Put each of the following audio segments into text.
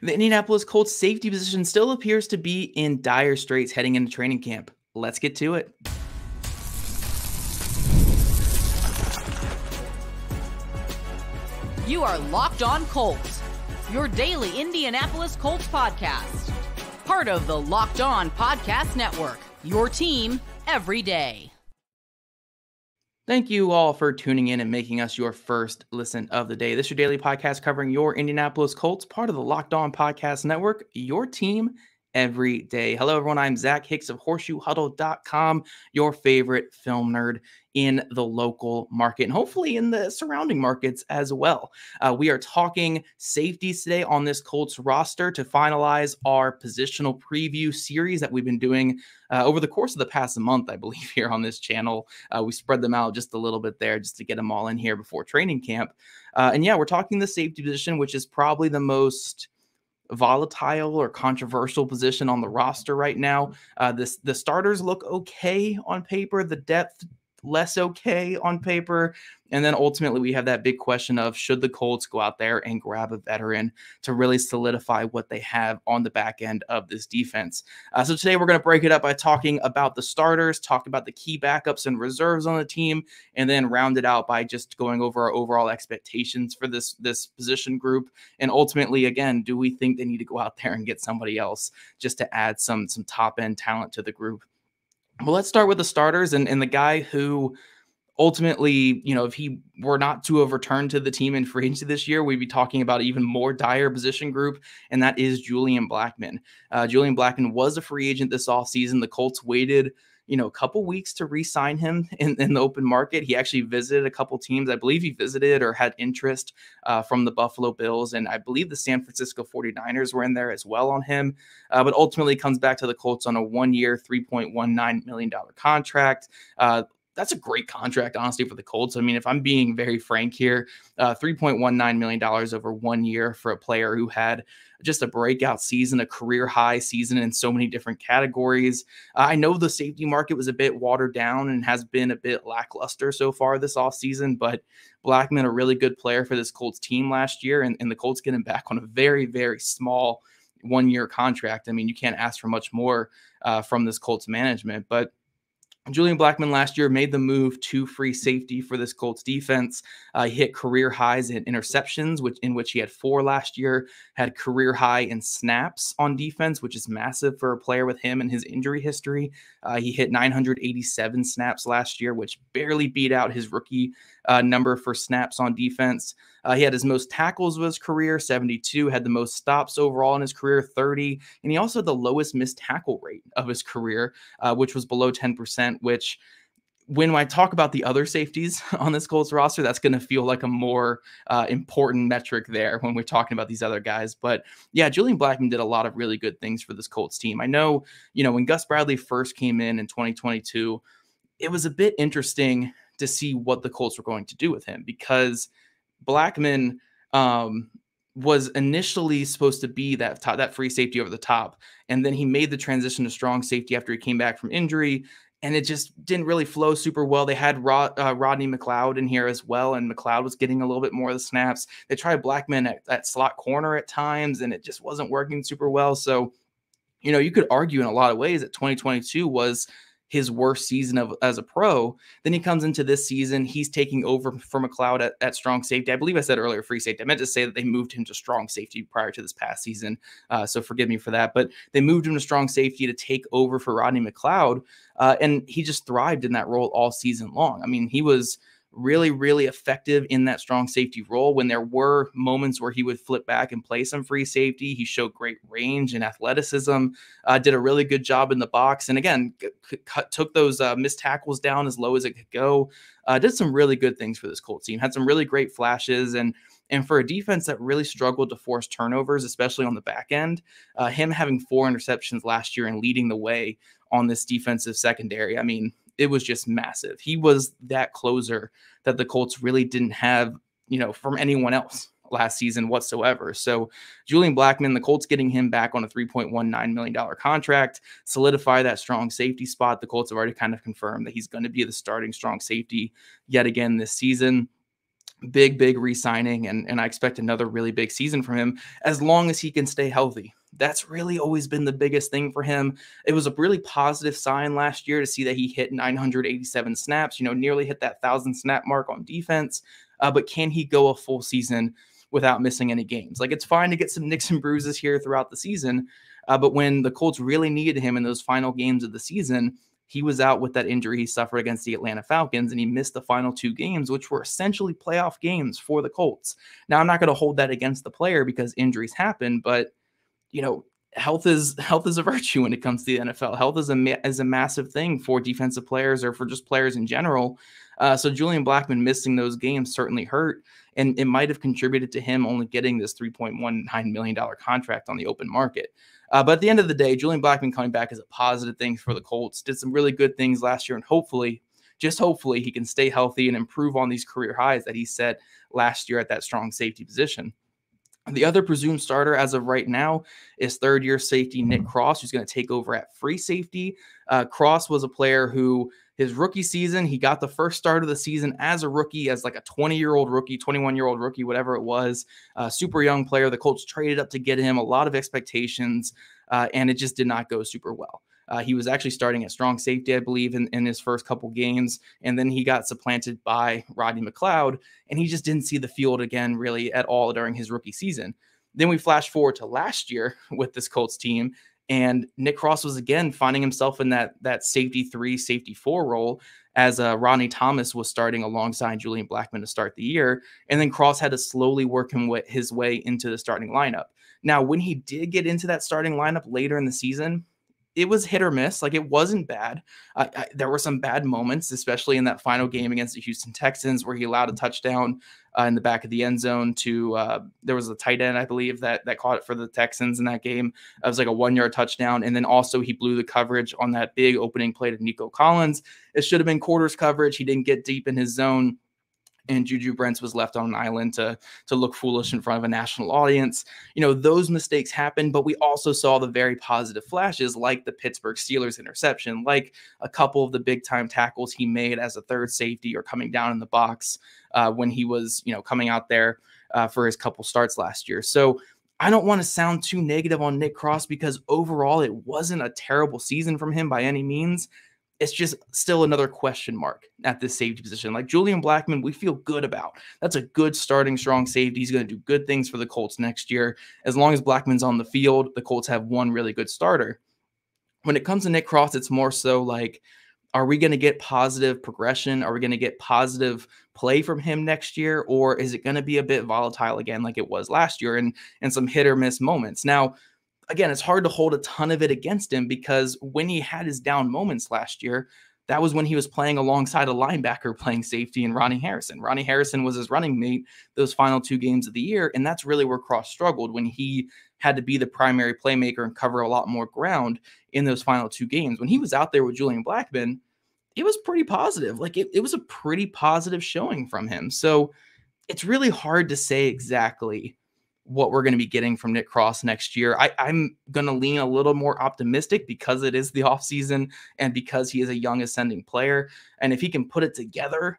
The Indianapolis Colts safety position still appears to be in dire straits heading into training camp. Let's get to it. You are Locked On Colts, your daily Indianapolis Colts podcast. Part of the Locked On Podcast Network, your team every day. Thank you all for tuning in and making us your first listen of the day. This is your daily podcast covering your Indianapolis Colts, part of the Locked On Podcast Network, your team every day. Hello, everyone. I'm Zach Hicks of HorseshoeHuddle.com, your favorite film nerd in the local market and hopefully in the surrounding markets as well. We are talking safeties today on this Colts roster to finalize our positional preview series that we've been doing over the course of the past month, I believe, here on this channel. We spread them out just a little bit there just to get them all in here before training camp. And yeah, we're talking the safety position, which is probably the most volatile or controversial position on the roster right now. The starters look okay on paper. The depth less okay on paper. And then ultimately we have that big question of should the Colts go out there and grab a veteran to really solidify what they have on the back end of this defense. So today we're going to break it up by talking about the starters, talk about the key backups and reserves on the team, and then round it out by just going over our overall expectations for this position group. And ultimately, again, do we think they need to go out there and get somebody else just to add some top end talent to the group? Well, let's start with the starters and the guy who ultimately, if he were not to have returned to the team in free agency this year, we'd be talking about an even more dire position group, and that is Julian Blackman. Julian Blackman was a free agent this offseason. The Colts waited a couple weeks to re-sign him in the open market. He actually visited a couple teams. I believe he visited or had interest from the Buffalo Bills, and I believe the San Francisco 49ers were in there as well on him. But ultimately comes back to the Colts on a 1-year, $3.19 million contract. That's a great contract, honestly, for the Colts. I mean, if I'm being very frank here, $3.19 million over 1 year for a player who had just a breakout season, a career high season in so many different categories. I know the safety market was a bit watered down and has been a bit lackluster so far this offseason, but Blackman, a really good player for this Colts team last year, and the Colts get him back on a very, very small 1-year contract. I mean, you can't ask for much more from this Colts management, but Julian Blackman last year made the move to free safety for this Colts defense. He hit career highs in interceptions, in which he had 4 last year, had career high in snaps on defense, which is massive for a player with him and his injury history. He hit 987 snaps last year, which barely beat out his rookie number for snaps on defense. He had his most tackles of his career, 72, had the most stops overall in his career, 30, and he also had the lowest missed tackle rate of his career, which was below 10%, which when I talk about the other safeties on this Colts roster, that's going to feel like a more important metric there when we're talking about these other guys. But yeah, Julian Blackman did a lot of really good things for this Colts team. I know, when Gus Bradley first came in 2022, it was a bit interesting to see what the Colts were going to do with him, because Blackman was initially supposed to be that free safety over the top, and then he made the transition to strong safety after he came back from injury, and it just didn't really flow super well. They had Rodney McLeod in here as well, and McLeod was getting a little bit more of the snaps. They tried Blackman at slot corner at times, and it just wasn't working super well. So, you could argue in a lot of ways that 2022 was his worst season as a pro. Then he comes into this season, he's taking over for McLeod at strong safety. I believe I said earlier free safety. I meant to say that they moved him to strong safety prior to this past season, so forgive me for that. But they moved him to strong safety to take over for Rodney McLeod, and he just thrived in that role all season long. I mean, he was really, really effective in that strong safety role. When there were moments where he would flip back and play some free safety, he showed great range and athleticism, did a really good job in the box. And again, took those missed tackles down as low as it could go. Did some really good things for this Colts team, had some really great flashes. And for a defense that really struggled to force turnovers, especially on the back end, him having 4 interceptions last year and leading the way on this defensive secondary, I mean, it was just massive. He was that closer that the Colts really didn't have, from anyone else last season whatsoever. So Julian Blackman, the Colts getting him back on a $3.19 million contract, solidify that strong safety spot. The Colts have already kind of confirmed that he's going to be the starting strong safety yet again this season. big re-signing, and I expect another really big season from him as long as he can stay healthy. That's really always been the biggest thing for him. It was a really positive sign last year to see that he hit 987 snaps, nearly hit that 1,000 snap mark on defense. But can he go a full season without missing any games? Like, it's fine to get some nicks and bruises here throughout the season, but when the Colts really needed him in those final games of the season, he was out with that injury he suffered against the Atlanta Falcons, and he missed the final 2 games, which were essentially playoff games for the Colts. Now, I'm not going to hold that against the player because injuries happen, but health is a virtue when it comes to the NFL. Health is a massive thing for defensive players or for just players in general. So Julian Blackman missing those games certainly hurt, and it might have contributed to him only getting this $3.19 million contract on the open market. But at the end of the day, Julian Blackman coming back is a positive thing for the Colts. Did some really good things last year, and hopefully, just hopefully, he can stay healthy and improve on these career highs that he set last year at that strong safety position. The other presumed starter as of right now is third-year safety Nick Cross, who's going to take over at free safety. Cross was a player who his rookie season, he got the first start of the season as a rookie, as like a 20-year-old rookie, 21-year-old rookie, whatever it was. Super young player. The Colts traded up to get him, a lot of expectations, and it just did not go super well. He was actually starting at strong safety, I believe, in his first couple games, and then he got supplanted by Rodney McLeod, and he just didn't see the field again really at all during his rookie season. Then we flash forward to last year with this Colts team, and Nick Cross was again finding himself in that safety 3, safety 4 role as Rodney Thomas was starting alongside Julian Blackman to start the year, and then Cross had to slowly work his way into the starting lineup. Now, when he did get into that starting lineup later in the season, it was hit or miss. Like, it wasn't bad. There were some bad moments, especially in that final game against the Houston Texans, where he allowed a touchdown in the back of the end zone to there was a tight end, I believe, that caught it for the Texans in that game. It was like a 1-yard touchdown. And then also he blew the coverage on that big opening play to Nico Collins. It should have been quarters coverage. He didn't get deep in his zone, and Juju Brents was left on an island to look foolish in front of a national audience. Those mistakes happen, but we also saw the very positive flashes, like the Pittsburgh Steelers interception, like a couple of the big-time tackles he made as a third safety or coming down in the box when he was, coming out there for his couple starts last year. So I don't want to sound too negative on Nick Cross, because overall it wasn't a terrible season from him by any means. It's just still another question mark at this safety position. Like Julian Blackman, we feel good about. That's a good starting strong safety. He's going to do good things for the Colts next year. As long as Blackman's on the field, the Colts have one really good starter. When it comes to Nick Cross, it's more so like, are we going to get positive progression? Are we going to get positive play from him next year? Or is it going to be a bit volatile again like it was last year and some hit or miss moments? Now, again, it's hard to hold a ton of it against him, because when he had his down moments last year, that was when he was playing alongside a linebacker playing safety in Ronnie Harrison. Ronnie Harrison was his running mate those final 2 games of the year, and that's really where Cross struggled, when he had to be the primary playmaker and cover a lot more ground in those final 2 games. When he was out there with Julian Blackman, it was pretty positive. Like it was a pretty positive showing from him. So it's really hard to say exactly what we're going to be getting from Nick Cross next year. I'm going to lean a little more optimistic because it is the offseason and because he is a young ascending player. And if he can put it together,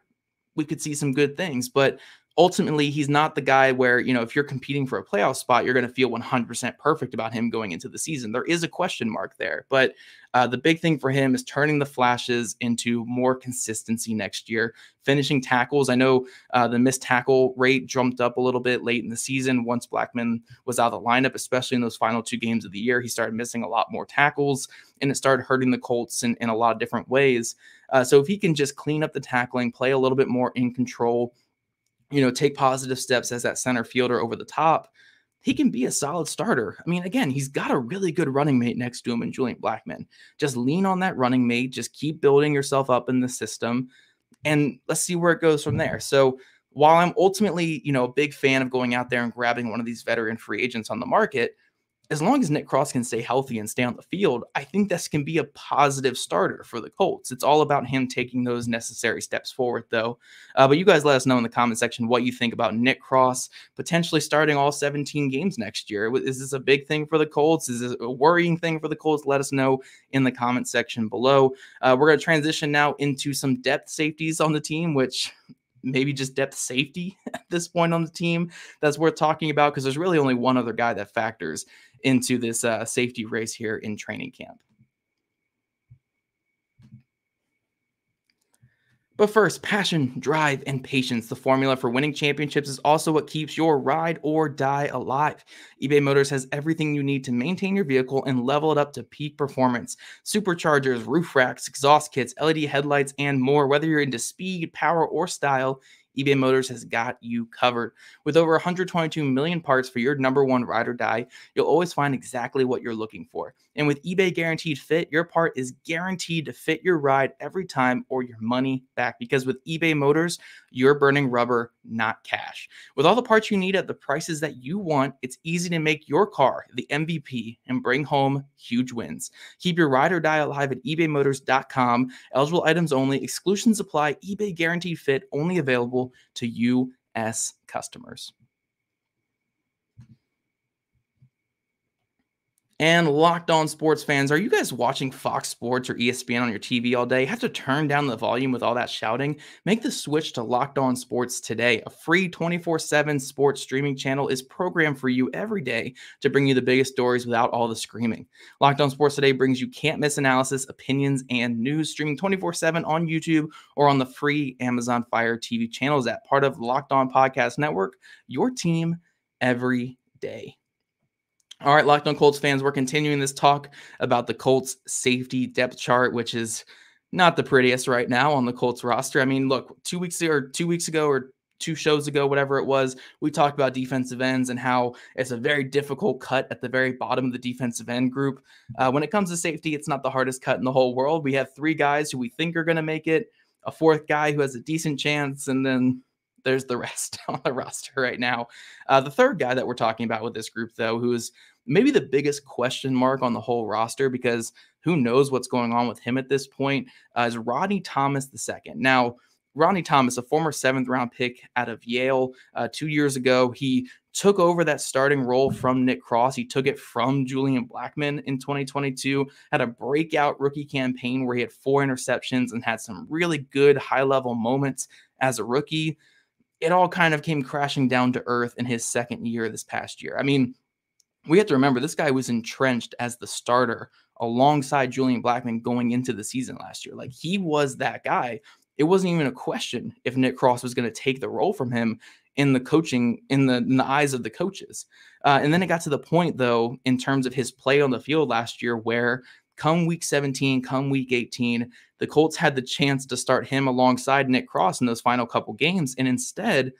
we could see some good things. But ultimately, he's not the guy where, if you're competing for a playoff spot, you're going to feel 100% perfect about him going into the season. There is a question mark there. But the big thing for him is turning the flashes into more consistency next year. Finishing tackles. I know the missed tackle rate jumped up a little bit late in the season once Blackman was out of the lineup, especially in those final 2 games of the year. He started missing a lot more tackles, and it started hurting the Colts in a lot of different ways. So if he can just clean up the tackling, play a little bit more in control, take positive steps as that center fielder over the top, he can be a solid starter. I mean, again, he's got a really good running mate next to him in Julian Blackman. Just lean on that running mate. Just keep building yourself up in the system, and let's see where it goes from there. So while I'm ultimately, a big fan of going out there and grabbing one of these veteran free agents on the market, as long as Nick Cross can stay healthy and stay on the field, I think this can be a positive starter for the Colts. It's all about him taking those necessary steps forward, though. But you guys let us know in the comment section what you think about Nick Cross potentially starting all 17 games next year. Is this a big thing for the Colts? Is this a worrying thing for the Colts? Let us know in the comment section below. We're going to transition now into some depth safeties on the team, which maybe just depth safety at this point on the team that's worth talking about, because there's really only one other guy that factors into this safety race here in training camp. But first, passion, drive, and patience. The formula for winning championships is also what keeps your ride or die alive. eBay Motors has everything you need to maintain your vehicle and level it up to peak performance. Superchargers, roof racks, exhaust kits, LED headlights, and more. Whether you're into speed, power, or style, eBay Motors has got you covered. With over 122 million parts for your number one ride or die, you'll always find exactly what you're looking for. And with eBay Guaranteed Fit, your part is guaranteed to fit your ride every time or your money back. Because with eBay Motors, you're burning rubber, not cash. With all the parts you need at the prices that you want, it's easy to make your car the MVP and bring home huge wins. Keep your ride or die alive at ebaymotors.com. Eligible items only. Exclusions apply. eBay Guaranteed Fit only available to U.S. customers. And Locked On Sports fans, are you guys watching Fox Sports or ESPN on your TV all day? Have to turn down the volume with all that shouting? Make the switch to Locked On Sports today. A free 24/7 sports streaming channel is programmed for you every day to bring you the biggest stories without all the screaming. Locked On Sports today brings you can't-miss analysis, opinions, and news, streaming 24/7 on YouTube or on the free Amazon Fire TV channels app, part of the Locked On Podcast Network, your team every day. All right, Locked On Colts fans, we're continuing this talk about the Colts safety depth chart, which is not the prettiest right now on the Colts roster. I mean, look, 2 weeks ago or 2 shows ago, whatever it was, we talked about defensive ends and how it's a very difficult cut at the very bottom of the defensive end group. When it comes to safety, it's not the hardest cut in the whole world. We have 3 guys who we think are going to make it, a 4th guy who has a decent chance, and then there's the rest on the roster right now. The 3rd guy that we're talking about with this group, though, who is maybe the biggest question mark on the whole roster, because who knows what's going on with him at this point, is Rodney Thomas II. Now, Rodney Thomas, a former 7th-round pick out of Yale 2 years ago, he took over that starting role from Nick Cross. He took it from Julian Blackman in 2022, had a breakout rookie campaign where he had 4 interceptions and had some really good high-level moments as a rookie. It all kind of came crashing down to earth in his 2nd year this past year. I mean, we have to remember this guy was entrenched as the starter alongside Julian Blackman going into the season last year. Like, he was that guy. It wasn't even a question if Nick Cross was going to take the role from him in the coaching, in the eyes of the coaches. And then it got to the point, though, in terms of his play on the field last year, where come week 17, come week 18, the Colts had the chance to start him alongside Nick Cross in those final couple games. And instead,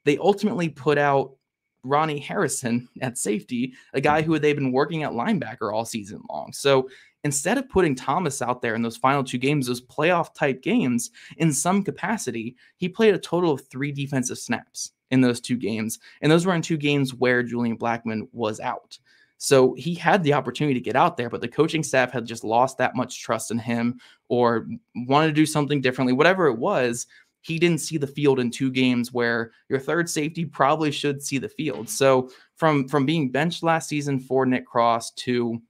they ultimately put out Ronnie Harrison at safety, a guy who they've been working at linebacker all season long. So instead of putting Thomas out there in those final 2 games, those playoff type games, in some capacity, he played a total of 3 defensive snaps in those 2 games. And those were in 2 games where Julian Blackman was out. So he had the opportunity to get out there, but the coaching staff had just lost that much trust in him or wanted to do something differently. Whatever it was, he didn't see the field in 2 games where your 3rd safety probably should see the field. So from being benched last season for Nick Cross to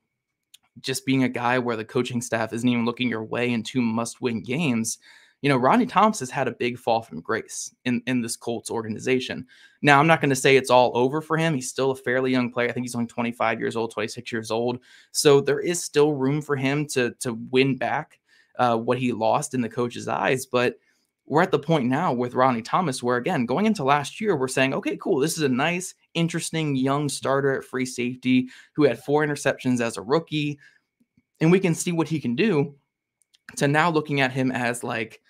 just being a guy where the coaching staff isn't even looking your way in 2 must-win games, you know, Rodney Thomas has had a big fall from grace in this Colts organization. Now, I'm not going to say it's all over for him. He's still a fairly young player. I think he's only 25 years old, 26 years old. So there is still room for him to win back what he lost in the coach's eyes. But we're at the point now with Rodney Thomas where, again, going into last year, we're saying, okay, cool, this is a nice, interesting young starter at free safety who had 4 interceptions as a rookie, and we can see what he can do, to now looking at him as, like,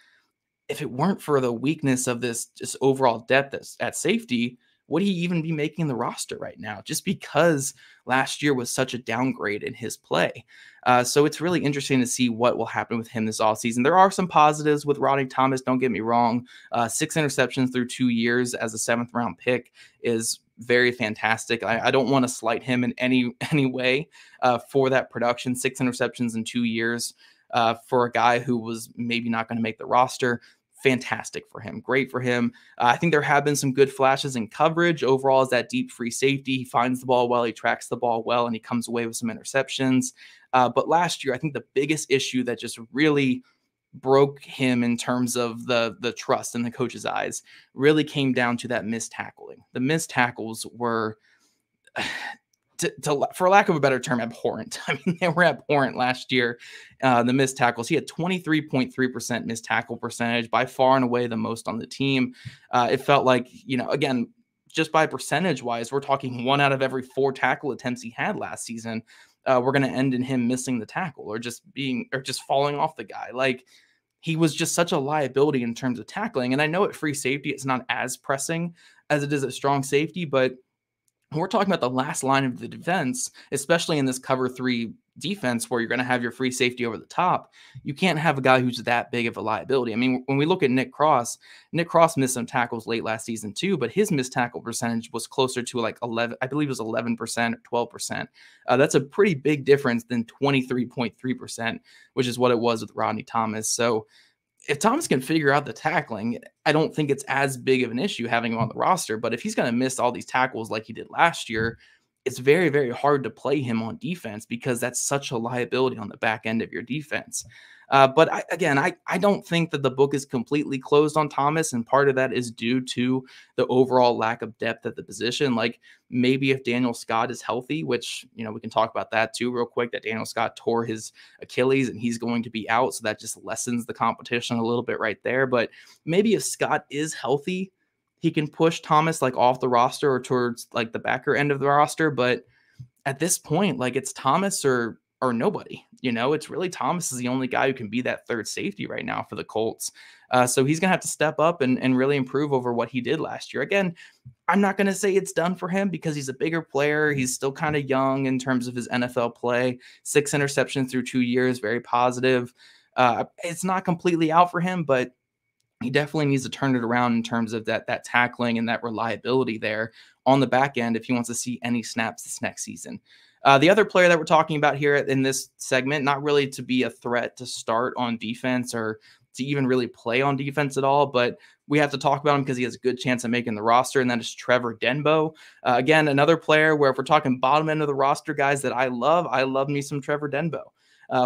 if it weren't for the weakness of this just overall depth at safety, would he even be making the roster right now? Just because last year was such a downgrade in his play. So it's really interesting to see what will happen with him this offseason. There are some positives with Rodney Thomas, don't get me wrong. 6 interceptions through 2 years as a 7th-round pick is very fantastic. I don't want to slight him in any way for that production. 6 interceptions in 2 years for a guy who was maybe not going to make the roster. Fantastic for him. Great for him. I think there have been some good flashes in coverage. Overall, as that deep free safety, he finds the ball well, he tracks the ball well, and he comes away with some interceptions. But last year, I think the biggest issue that just really broke him in terms of the trust in the coach's eyes really came down to that missed tackling. The missed tackles were, for lack of a better term, abhorrent. I mean, they were abhorrent last year. The missed tackles, he had 23.3% missed tackle percentage, by far and away the most on the team. It felt like, again, just by percentage wise, we're talking 1 out of every 4 tackle attempts he had last season. We're going to end in him missing the tackle or just falling off the guy. Like, he was just such a liability in terms of tackling. And I know at free safety, it's not as pressing as it is at strong safety, but we're talking about the last line of the defense, especially in this cover 3 defense where you're going to have your free safety over the top. You can't have a guy who's that big of a liability. I mean, when we look at Nick Cross missed some tackles late last season too, but his missed tackle percentage was closer to like 11, I believe it was 11% or 12%. That's a pretty big difference than 23.3%, which is what it was with Rodney Thomas. So if Thomas can figure out the tackling, I don't think it's as big of an issue having him on the roster. But if he's going to miss all these tackles like he did last year, it's very, very hard to play him on defense because that's such a liability on the back end of your defense. But I don't think that the book is completely closed on Thomas, and part of that is due to the overall lack of depth at the position. Like, maybe if Daniel Scott is healthy, which, we can talk about that too real quick, that Daniel Scott tore his Achilles and he's going to be out. So that just lessens the competition a little bit right there. But maybe if Scott is healthy, he can push Thomas like off the roster or towards like the backer end of the roster. But at this point, like, it's Thomas or nobody. It's really Thomas is the only guy who can be that third safety right now for the Colts. So he's going to have to step up and really improve over what he did last year. Again, I'm not going to say it's done for him because he's a bigger player. He's still kind of young in terms of his NFL play. 6 interceptions through 2 years, very positive. It's not completely out for him, but he definitely needs to turn it around in terms of that tackling and that reliability there on the back end if he wants to see any snaps this next season. The other player that we're talking about here in this segment, not really to be a threat to start on defense or to even really play on defense at all, but we have to talk about him because he has a good chance of making the roster, and that is Trevor Denbo. Again, another player where if we're talking bottom end of the roster guys that I love me some Trevor Denbo.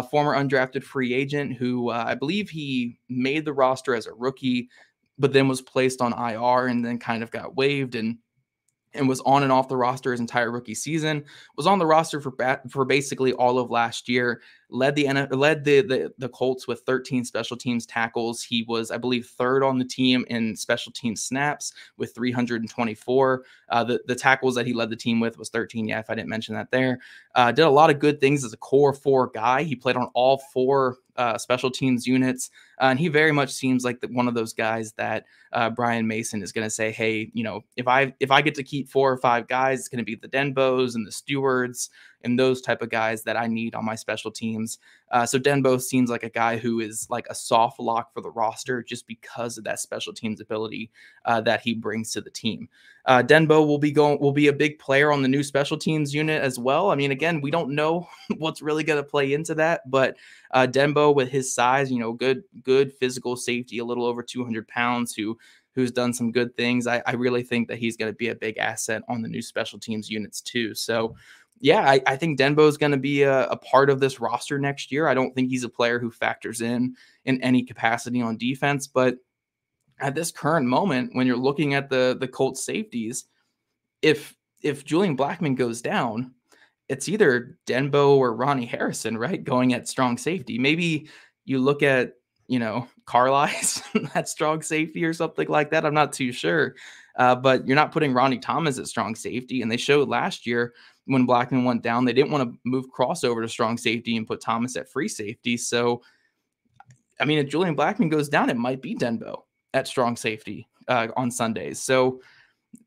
Former undrafted free agent who I believe he made the roster as a rookie, but then was placed on IR and then kind of got waived and was on and off the roster his entire rookie season, was on the roster for basically all of last year, led the Colts with 13 special teams tackles. He was, I believe, 3rd on the team in special team snaps with 324. The tackles that he led the team with was 13. Yeah, if I didn't mention that there. Did a lot of good things as a core 4 guy. He played on all 4 special teams units. And he very much seems like one of those guys that Brian Mason is going to say, hey, if I get to keep 4 or 5 guys, it's going to be the Denbos and the Stewards and those type of guys that I need on my special teams. So Denbo seems like a guy who is like a soft lock for the roster just because of that special teams ability that he brings to the team. Denbo will be a big player on the new special teams unit as well. I mean, again, we don't know what's really going to play into that, but Denbo with his size, good physical safety, a little over 200 pounds, who's done some good things. I really think that he's going to be a big asset on the new special teams units too. So yeah, I think Denbo is going to be a part of this roster next year. I don't think he's a player who factors in any capacity on defense, but at this current moment, when you're looking at the Colts safeties, if Julian Blackman goes down, it's either Denbo or Ronnie Harrison, right? Going at strong safety. Maybe you look at, Carlisle at strong safety or something like that. I'm not too sure. But you're not putting Rodney Thomas at strong safety. And they showed last year when Blackman went down, they didn't want to move crossover to strong safety and put Thomas at free safety. So, I mean, if Julian Blackman goes down, it might be Denbo at strong safety on Sundays. So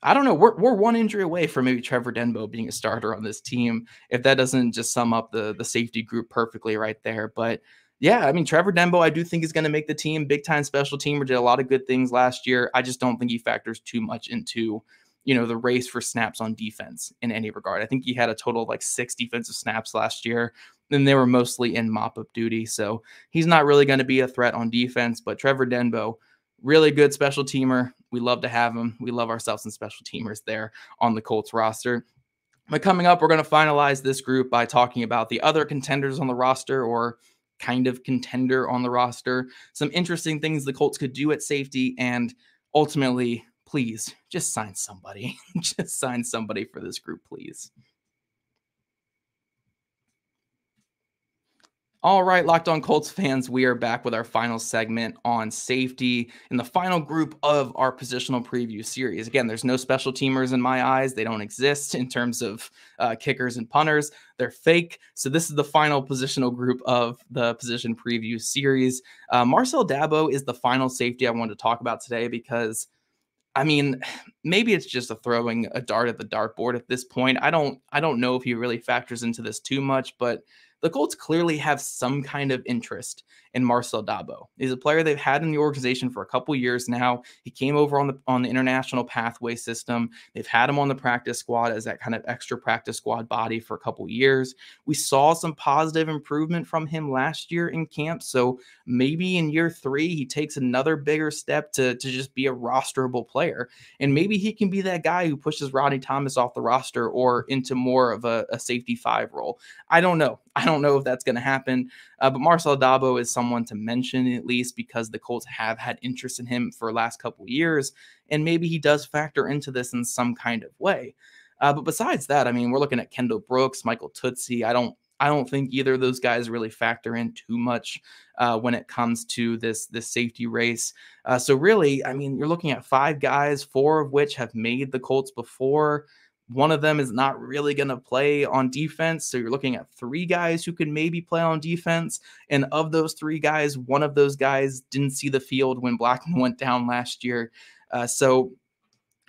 I don't know. We're 1 injury away from maybe Trevor Denbo being a starter on this team, if that doesn't just sum up the safety group perfectly right there. But yeah, I mean, Trevor Denbo, I do think is going to make the team. Big time special teamer, did a lot of good things last year. I just don't think he factors too much into, the race for snaps on defense in any regard. I think he had a total of like 6 defensive snaps last year, and they were mostly in mop-up duty. So he's not really going to be a threat on defense, but Trevor Denbo, really good special teamer. We love to have him. We love ourselves some special teamers there on the Colts roster. But coming up, we're going to finalize this group by talking about the other contenders on the roster, or kind of contender on the roster. Some interesting things the Colts could do at safety, and ultimately, please just sign somebody. Just sign somebody for this group, please. All right, Locked On Colts fans, we are back with our final segment on safety in the final group of our positional preview series. Again, there's no special teamers in my eyes. They don't exist in terms of kickers and punters. They're fake. So this is the final positional group of the position preview series. Marcel Dabo is the final safety I wanted to talk about today because, I mean, maybe it's just throwing a dart at the dartboard at this point. I don't know if he really factors into this too much, but the Colts clearly have some kind of interest in Marcel Dabo. He's a player they've had in the organization for a couple years now. He came over on the international pathway system. They've had him on the practice squad as that kind of extra practice squad body for a couple years. We saw some positive improvement from him last year in camp. So maybe in year 3, he takes another bigger step to just be a rosterable player. And maybe he can be that guy who pushes Rodney Thomas off the roster or into more of a safety 5 role. I don't know. I don't know if that's going to happen, but Marcel Dabo is someone to mention at least because the Colts have had interest in him for the last couple of years, and maybe he does factor into this in some kind of way. But besides that, I mean, we're looking at Kendall Brooks, Michael Tootsie. I don't think either of those guys really factor in too much when it comes to this safety race. So really, I mean, you're looking at 5 guys, 4 of which have made the Colts before. One of them is not really going to play on defense. So you're looking at 3 guys who could maybe play on defense. And of those 3 guys, one of those guys didn't see the field when Blackman went down last year. So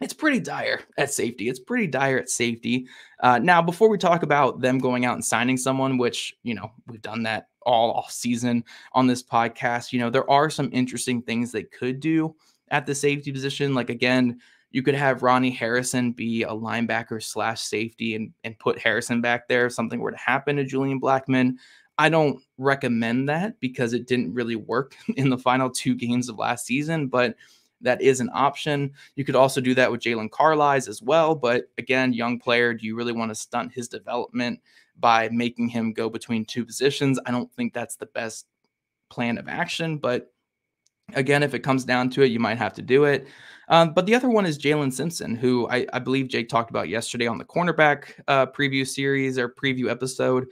it's pretty dire at safety. Now, before we talk about them going out and signing someone, which, we've done that all off season on this podcast, there are some interesting things they could do at the safety position. Like, again, you could have Ronnie Harrison be a linebacker / safety and put Harrison back there if something were to happen to Julian Blackman. I don't recommend that because it didn't really work in the final 2 games of last season, but that is an option. You could also do that with Jalen Carlisle as well. But again, young player, do you really want to stunt his development by making him go between 2 positions? I don't think that's the best plan of action, but again, if it comes down to it, you might have to do it. But the other one is Jalen Simpson, who I believe Jake talked about yesterday on the cornerback preview series or preview episode.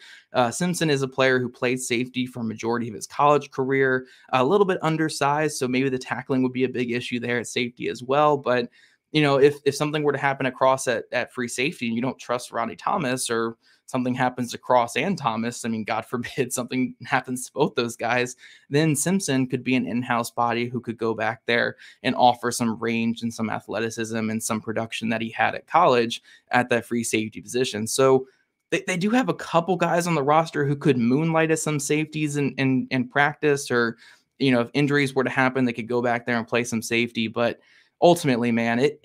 Simpson is a player who played safety for a majority of his college career, a little bit undersized, so maybe the tackling would be a big issue there at safety as well. But, if something were to happen across at free safety and you don't trust Rodney Thomas, or something happens to Cross and Thomas, I mean, God forbid something happens to both those guys, then Simpson could be an in-house body who could go back there and offer some range and some athleticism and some production that he had at college at that free safety position. So they do have a couple guys on the roster who could moonlight as some safeties in practice, or, if injuries were to happen, they could go back there and play some safety. But ultimately, man, it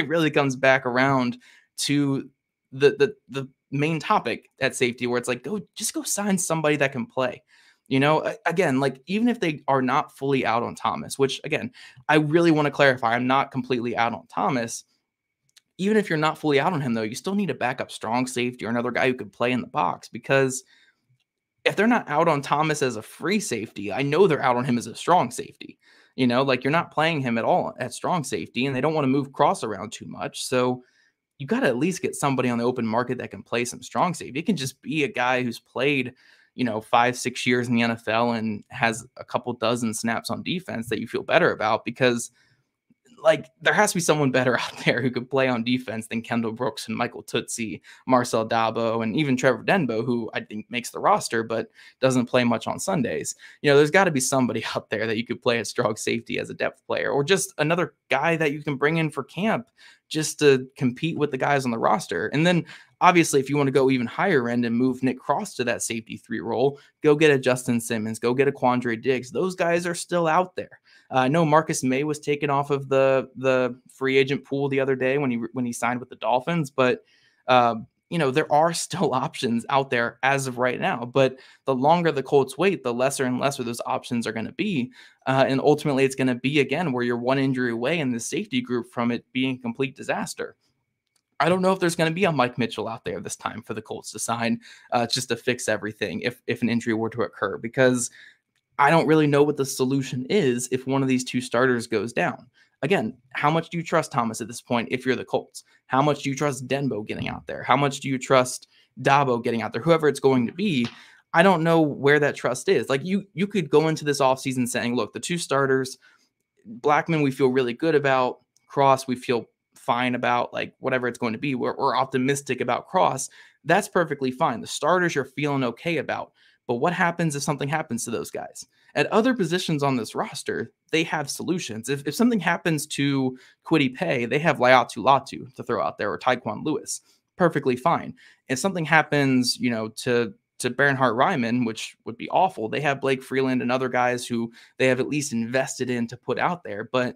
really comes back around to the main topic at safety, where it's like, go sign somebody that can play. Again, like, even if they are not fully out on Thomas, which, again, I really want to clarify, I'm not completely out on Thomas. Even if you're not fully out on him, though, you still need a backup strong safety or another guy who could play in the box, because if they're not out on Thomas as a free safety, I know they're out on him as a strong safety. Like, you're not playing him at all at strong safety, and they don't want to move Cross around too much. So you got to at least get somebody on the open market that can play some strong safety. It can just be a guy who's played, 5-6 years in the NFL and has a couple dozen snaps on defense that you feel better about, because, like, there has to be someone better out there who could play on defense than Kendall Brooks and Michael Tootsie, Marcel Dabo, and even Trevor Denbo, who I think makes the roster but doesn't play much on Sundays. There's got to be somebody out there that you could play at strong safety as a depth player, or just another guy that you can bring in for camp just to compete with the guys on the roster. And then, obviously, if you want to go even higher end and move Nick Cross to that safety 3 role, go get a Justin Simmons, go get a Quandre Diggs. Those guys are still out there. I know Marcus May was taken off of the free agent pool the other day when he signed with the Dolphins, but there are still options out there as of right now. But the longer the Colts wait, the lesser and lesser those options are going to be. And ultimately, it's going to be, again, where you're one injury away in the safety group from it being a complete disaster. I don't know if there's going to be a Mike Mitchell out there this time for the Colts to sign just to fix everything if an injury were to occur, because I don't really know what the solution is if one of these two starters goes down. Again, how much do you trust Thomas at this point if you're the Colts? How much do you trust Denbo getting out there? How much do you trust Dabo getting out there? Whoever it's going to be, I don't know where that trust is. Like you could go into this offseason saying, look, the two starters, Blackman, we feel really good about. Cross, we feel fine about, like whatever it's going to be. We're optimistic about Cross. That's perfectly fine. The starters you're feeling okay about. But what happens if something happens to those guys? At other positions on this roster, they have solutions. If something happens to Kwity Paye, they have Laiatu Latu to throw out there, or Tyquan Lewis. Perfectly fine. If something happens, to Bernhard Raimann, which would be awful, they have Blake Freeland and other guys who they have at least invested in to put out there. But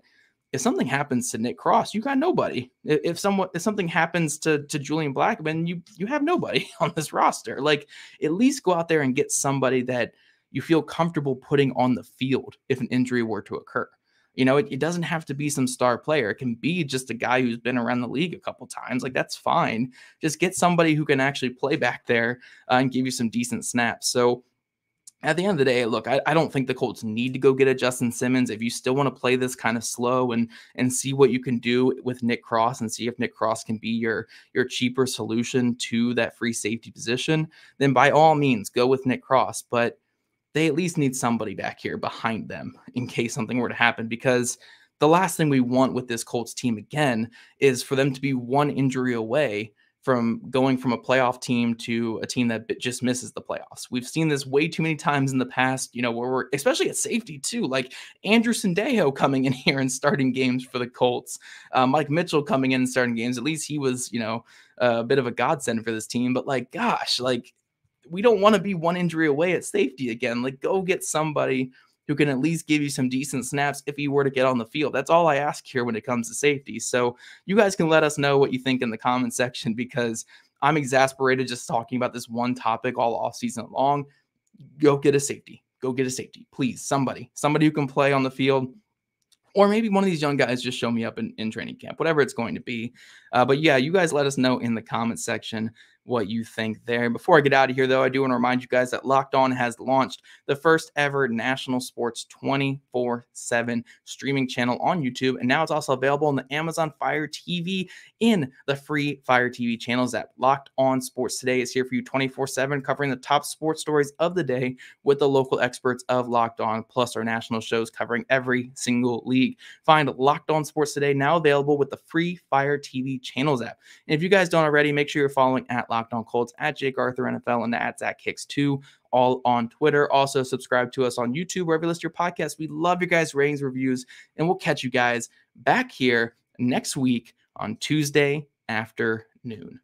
if something happens to Nick Cross, you got nobody. If something happens to Julian Blackman, you have nobody on this roster. Like, at least go out there and get somebody that you feel comfortable putting on the field if an injury were to occur. It doesn't have to be some star player. It can be just a guy who's been around the league a couple times. Like, that's fine. Just get somebody who can actually play back there and give you some decent snaps. So at the end of the day, look, I don't think the Colts need to go get a Justin Simmons. If you still want to play this kind of slow and see what you can do with Nick Cross and see if Nick Cross can be your cheaper solution to that free safety position, then by all means, go with Nick Cross. But they at least need somebody back here behind them in case something were to happen, because the last thing we want with this Colts team, again, is for them to be one injury away from going from a playoff team to a team that just misses the playoffs. We've seen this way too many times in the past, where we're, especially at safety too, like Andrew Sendejo coming in here and starting games for the Colts, Mike Mitchell coming in and starting games. At least he was, a bit of a godsend for this team. But like, gosh, like, we don't want to be one injury away at safety again. Like, go get somebody who can at least give you some decent snaps if he were to get on the field. That's all I ask here when it comes to safety. So you guys can let us know what you think in the comment section, because I'm exasperated just talking about this one topic all off season long. Go get a safety. Go get a safety. Please, somebody who can play on the field. Or maybe one of these young guys just show me up in training camp, whatever it's going to be. But yeah, you guys let us know in the comment section what you think there. Before I get out of here, though, I do want to remind you guys that Locked On has launched the first ever national sports 24/7 streaming channel on YouTube. And now it's also available on the Amazon Fire TV in the free Fire TV channels app. Locked On Sports Today is here for you 24/7, covering the top sports stories of the day with the local experts of Locked On, plus our national shows covering every single league. Find Locked On Sports Today now available with the free Fire TV channels app. And if you guys don't already, make sure you're following at Locked On Colts, at Jake Arthur NFL, and at Zach Hicks 2, all on Twitter. Also, subscribe to us on YouTube, wherever you list your podcast. We love your guys' ratings, reviews, and we'll catch you guys back here next week on Tuesday afternoon.